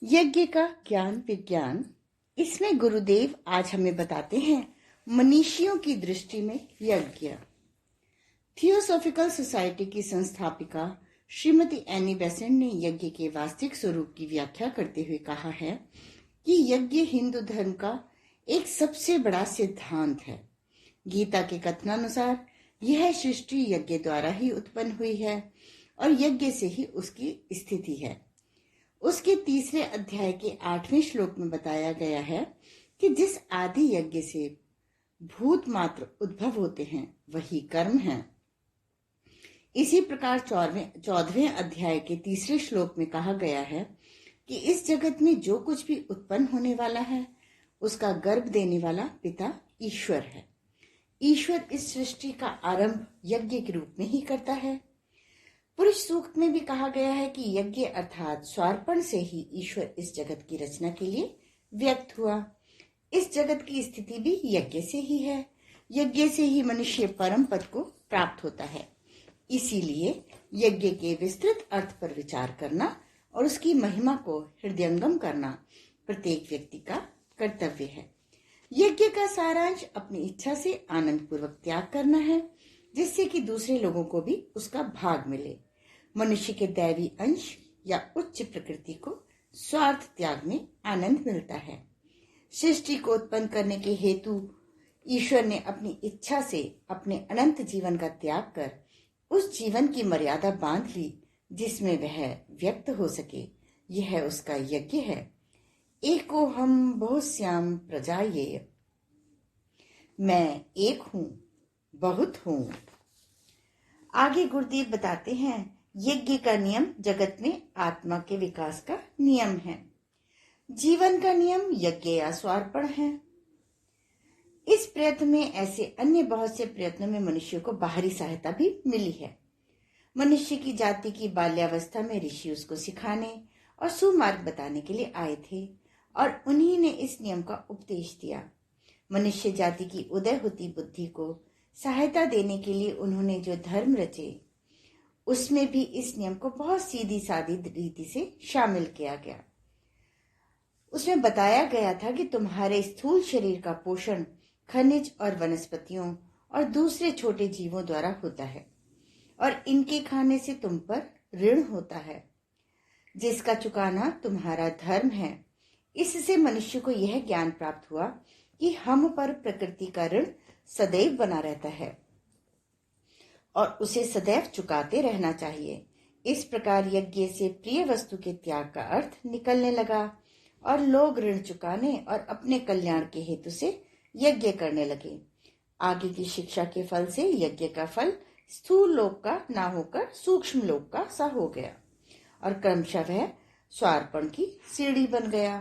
यज्ञ का ज्ञान विज्ञान। इसमें गुरुदेव आज हमें बताते हैं मनीषियों की दृष्टि में यज्ञ। थियोसॉफिकल सोसाइटी की संस्थापिका श्रीमती एनी बेसेंट ने यज्ञ के वास्तविक स्वरूप की व्याख्या करते हुए कहा है कि यज्ञ हिंदू धर्म का एक सबसे बड़ा सिद्धांत है। गीता के कथनानुसार यह सृष्टि यज्ञ द्वारा ही उत्पन्न हुई है और यज्ञ से ही उसकी स्थिति है। उसके तीसरे अध्याय के 8वें श्लोक में बताया गया है कि जिस आदि यज्ञ से भूत मात्र उद्भव होते हैं वही कर्म है। इसी प्रकार 14वें अध्याय के तीसरे श्लोक में कहा गया है कि इस जगत में जो कुछ भी उत्पन्न होने वाला है उसका गर्भ देने वाला पिता ईश्वर है। ईश्वर इस सृष्टि का आरंभ यज्ञ के रूप में ही करता है। पुरुष सूक्त में भी कहा गया है कि यज्ञ अर्थात स्वार्पण से ही ईश्वर इस जगत की रचना के लिए व्यक्त हुआ। इस जगत की स्थिति भी यज्ञ से ही है। यज्ञ से ही मनुष्य परम पद को प्राप्त होता है। इसीलिए यज्ञ के विस्तृत अर्थ पर विचार करना और उसकी महिमा को हृदयंगम करना प्रत्येक व्यक्ति का कर्तव्य है। यज्ञ का सारांश अपनी इच्छा से आनंद पूर्वक त्याग करना है, जिससे कि दूसरे लोगों को भी उसका भाग मिले। मनुष्य के दैवी अंश या उच्च प्रकृति को स्वार्थ त्याग में आनंद मिलता है। सृष्टि को उत्पन्न करने के हेतु ईश्वर ने अपनी इच्छा से अपने अनंत जीवन का त्याग कर उस जीवन की मर्यादा बांध ली जिसमें वह व्यक्त हो सके। यह उसका यज्ञ है। एको हम बहुश्याम प्रजा ये, मैं एक हूं बहुत हूं। आगे गुरुदेव बताते हैं यज्ञ का नियम जगत में आत्मा के विकास का नियम है। जीवन का नियम यज्ञ या स्वार्पण है। इस प्रयत्न में ऐसे अन्य बहुत से प्रयत्नों में मनुष्य को बाहरी सहायता भी मिली है। मनुष्य की जाति की बाल्यावस्था में ऋषि उसको सिखाने और सुमार्ग बताने के लिए आए थे और उन्हीं ने इस नियम का उपदेश दिया। मनुष्य जाति की उदय होती बुद्धि को सहायता देने के लिए उन्होंने जो धर्म रचे उसमें भी इस नियम को बहुत सीधी सादी रीति से शामिल किया गया। उसमें बताया गया था कि तुम्हारे स्थूल शरीर का पोषण खनिज और वनस्पतियों और दूसरे छोटे जीवों द्वारा होता है और इनके खाने से तुम पर ऋण होता है जिसका चुकाना तुम्हारा धर्म है। इससे मनुष्य को यह ज्ञान प्राप्त हुआ कि हम पर प्रकृति का ऋण सदैव बना रहता है और उसे सदैव चुकाते रहना चाहिए। इस प्रकार यज्ञ से प्रिय वस्तु के त्याग का अर्थ निकलने लगा और लोग ऋण चुकाने और अपने कल्याण के हेतु से यज्ञ करने लगे। आगे की शिक्षा के फल से यज्ञ का फल स्थूल लोक का ना होकर सूक्ष्म लोक का सा हो गया और क्रमशः वह स्वार्पण की सीढ़ी बन गया।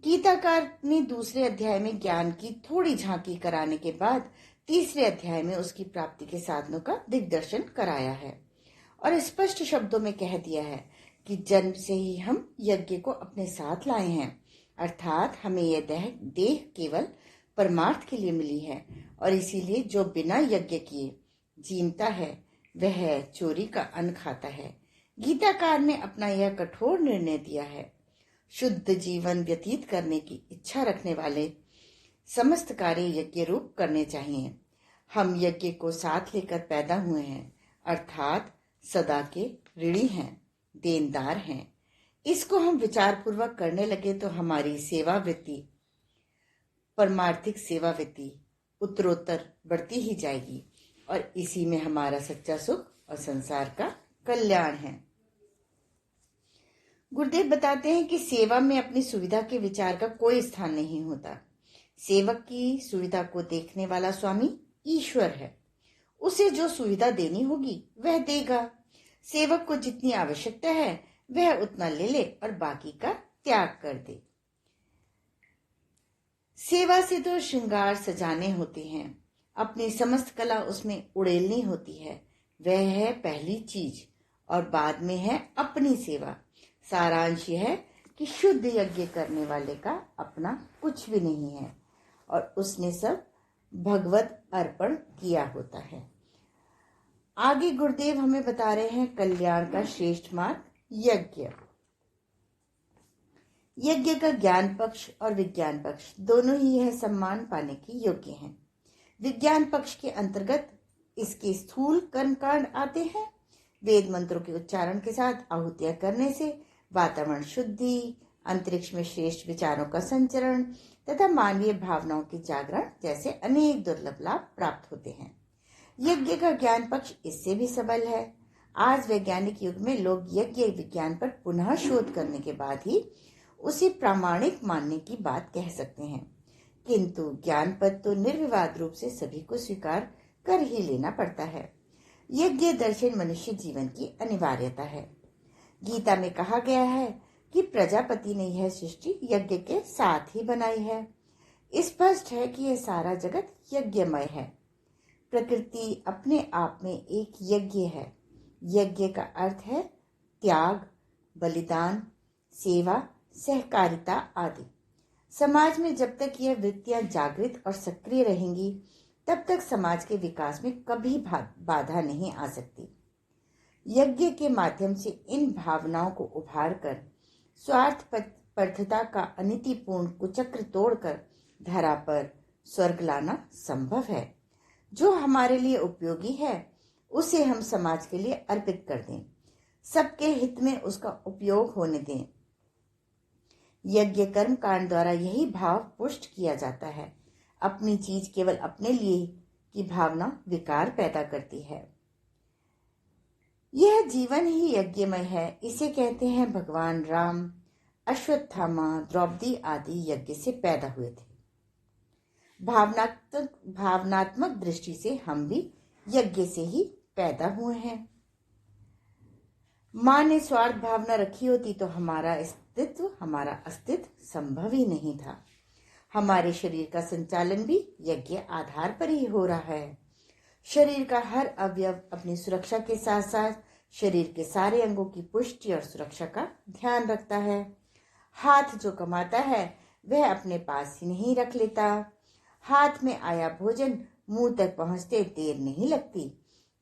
गीताकार ने दूसरे अध्याय में ज्ञान की थोड़ी झांकी कराने के बाद तीसरे अध्याय में उसकी प्राप्ति के साधनों का दिग्दर्शन कराया है और स्पष्ट शब्दों में कह दिया है कि जन्म से ही हम यज्ञ को अपने साथ लाए हैं, अर्थात हमें यह देह केवल परमार्थ के लिए मिली है और इसीलिए जो बिना यज्ञ किए जीता है वह चोरी का अन्न खाता है। गीताकार ने अपना यह कठोर निर्णय दिया है। शुद्ध जीवन व्यतीत करने की इच्छा रखने वाले समस्त कार्य यज्ञ रूप करने चाहिए। हम यज्ञ को साथ लेकर पैदा हुए हैं, अर्थात सदा के ऋणी हैं, देनदार हैं। इसको हम विचार पूर्वक करने लगे तो हमारी सेवा वृत्ति, परमार्थिक सेवा वृत्ति उत्तरोत्तर बढ़ती ही जाएगी और इसी में हमारा सच्चा सुख और संसार का कल्याण है। गुरुदेव बताते हैं कि सेवा में अपनी सुविधा के विचार का कोई स्थान नहीं होता। सेवक की सुविधा को देखने वाला स्वामी ईश्वर है। उसे जो सुविधा देनी होगी वह देगा। सेवक को जितनी आवश्यकता है वह उतना ले ले और बाकी का त्याग कर दे। सेवा से तो श्रृंगार सजाने होते हैं, अपनी समस्त कला उसमें उड़ेलनी होती है। वह है पहली चीज और बाद में है अपनी सेवा। सारांश यह है कि शुद्ध यज्ञ करने वाले का अपना कुछ भी नहीं है और उसने सब भगवत अर्पण किया होता है। आगे गुरुदेव हमें बता रहे हैं कल्याण का श्रेष्ठ मार्ग यज्ञ। यज्ञ का ज्ञान पक्ष और विज्ञान पक्ष दोनों ही यह सम्मान पाने के योग्य हैं। विज्ञान पक्ष के अंतर्गत इसके स्थूल कर्मकांड आते हैं। वेद मंत्रों के उच्चारण के साथ आहुतियां करने से वातावरण शुद्धि, अंतरिक्ष में श्रेष्ठ विचारों का संचरण तथा मानवीय भावनाओं की जागरण जैसे अनेक दुर्लभ लाभ प्राप्त होते हैं। यज्ञ का ज्ञान पक्ष इससे भी सबल है। आज वैज्ञानिक युग में लोग यज्ञ विज्ञान पर पुनः शोध करने के बाद ही उसे प्रामाणिक मानने की बात कह सकते हैं, किंतु ज्ञान पद तो निर्विवाद रूप से सभी को स्वीकार कर ही लेना पड़ता है। यज्ञ दर्शन मनुष्य जीवन की अनिवार्यता है। गीता में कहा गया है कि प्रजापति ने यह सृष्टि यज्ञ के साथ ही बनाई है। स्पष्ट है कि यह सारा जगत यज्ञमय है। प्रकृति अपने आप में एक यज्ञ है। यज्ञ का अर्थ है त्याग, बलिदान, सेवा, सहकारिता आदि। समाज में जब तक यह वृत्तियां जागृत और सक्रिय रहेंगी तब तक समाज के विकास में कभी बाधा नहीं आ सकती। यज्ञ के माध्यम से इन भावनाओं को उभार कर स्वार्थपरता का अनीतिपूर्ण कुचक्र तोड़कर धरा पर स्वर्ग लाना संभव है। जो हमारे लिए उपयोगी है उसे हम समाज के लिए अर्पित कर दें, सबके हित में उसका उपयोग होने दें। यज्ञ कर्म कांड द्वारा यही भाव पुष्ट किया जाता है। अपनी चीज केवल अपने लिए की भावना विकार पैदा करती है। यह जीवन ही यज्ञमय है। इसे कहते हैं भगवान राम, अश्वत्थामा, द्रौपदी आदि यज्ञ से पैदा हुए थे। भावनात्मक दृष्टि से हम भी यज्ञ से ही पैदा हुए हैं। माँ ने स्वार्थ भावना रखी होती तो हमारा अस्तित्व संभव ही नहीं था। हमारे शरीर का संचालन भी यज्ञ आधार पर ही हो रहा है। शरीर का हर अवयव अपनी सुरक्षा के साथ साथ शरीर के सारे अंगों की पुष्टि और सुरक्षा का ध्यान रखता है। हाथ जो कमाता है वह अपने पास ही नहीं रख लेता। हाथ में आया भोजन मुंह तक पहुंचते देर नहीं लगती।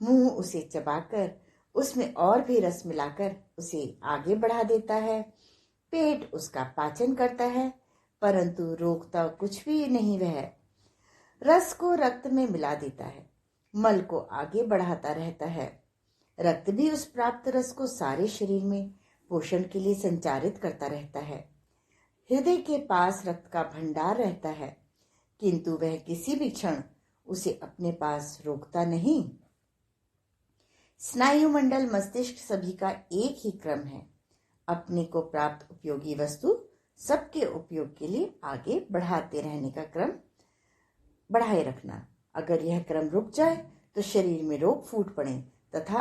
मुंह उसे चबाकर उसमें और भी रस मिलाकर उसे आगे बढ़ा देता है। पेट उसका पाचन करता है, परंतु रोकता कुछ भी नहीं। वह रस को रक्त में मिला देता है, मल को आगे बढ़ाता रहता है। रक्त भी उस प्राप्त रस को सारे शरीर में पोषण के लिए संचारित करता रहता है। हृदय के पास रक्त का भंडार रहता है, किंतु वह किसी भी क्षण उसे अपने पास रोकता नहीं। स्नायु मंडल, मस्तिष्क सभी का एक ही क्रम है। अपने को प्राप्त उपयोगी वस्तु सबके उपयोग के लिए आगे बढ़ाते रहने का क्रम बढ़ाए रखना। अगर यह क्रम रुक जाए तो शरीर में रोग फूट पड़े तथा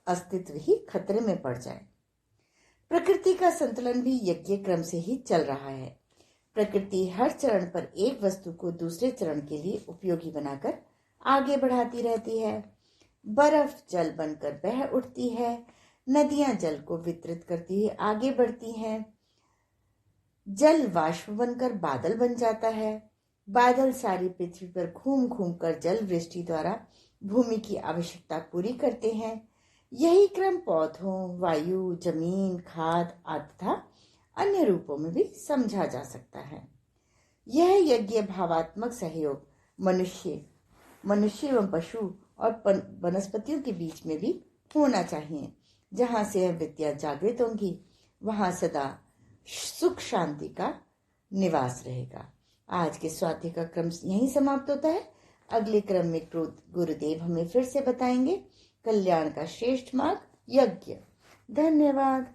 अस्तित्व ही खतरे में पड़ जाए। प्रकृति का संतुलन भी यज्ञ क्रम से ही चल रहा है। प्रकृति हर चरण पर एक वस्तु को दूसरे चरण के लिए उपयोगी बनाकर आगे बढ़ाती रहती है। बर्फ जल बनकर बह उठती है, नदियां जल को वितरित करती हुई आगे बढ़ती हैं, जल वाष्प बनकर बादल बन जाता है, बादल सारी पृथ्वी पर घूम घूम कर जल वृष्टि द्वारा भूमि की आवश्यकता पूरी करते हैं। यही क्रम पौधों, वायु, जमीन, खाद आदि तथा अन्य रूपों में भी समझा जा सकता है। यह यज्ञ भावात्मक सहयोग मनुष्य एवं पशु और वनस्पतियों के बीच में भी होना चाहिए। जहां से यह वृत्तियां जागृत होंगी वहां सदा सुख शांति का निवास रहेगा। आज के स्वाध्याय का क्रम यहीं समाप्त होता है। अगले क्रम में गुरुदेव हमें फिर से बताएंगे कल्याण का श्रेष्ठ मार्ग यज्ञ। धन्यवाद।